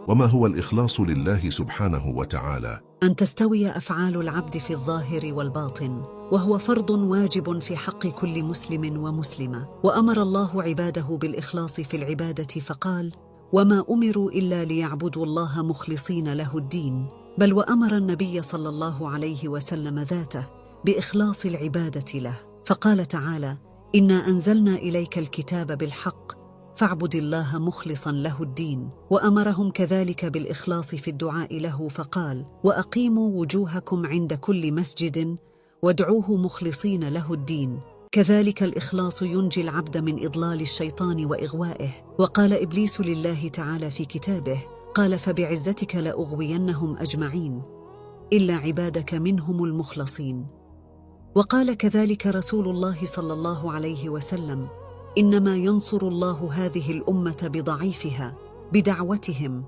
وما هو الإخلاص لله سبحانه وتعالى؟ أن تستوي أفعال العبد في الظاهر والباطن، وهو فرض واجب في حق كل مسلم ومسلمة. وأمر الله عباده بالإخلاص في العبادة فقال: وما أمروا إلا ليعبدوا الله مخلصين له الدين. بل وأمر النبي صلى الله عليه وسلم ذاته بإخلاص العبادة له، فقال تعالى: إنا أنزلنا إليك الكتاب بالحق فاعبد الله مخلصا له الدين. وأمرهم كذلك بالإخلاص في الدعاء له فقال: وأقيموا وجوهكم عند كل مسجد وادعوه مخلصين له الدين. كذلك الإخلاص ينجي العبد من إضلال الشيطان وإغوائه. وقال إبليس لله تعالى في كتابه: قال فبعزتك لأغوينهم أجمعين إلا عبادك منهم المخلصين. وقال كذلك رسول الله صلى الله عليه وسلم: إنما ينصر الله هذه الأمة بضعيفها بدعوتهم.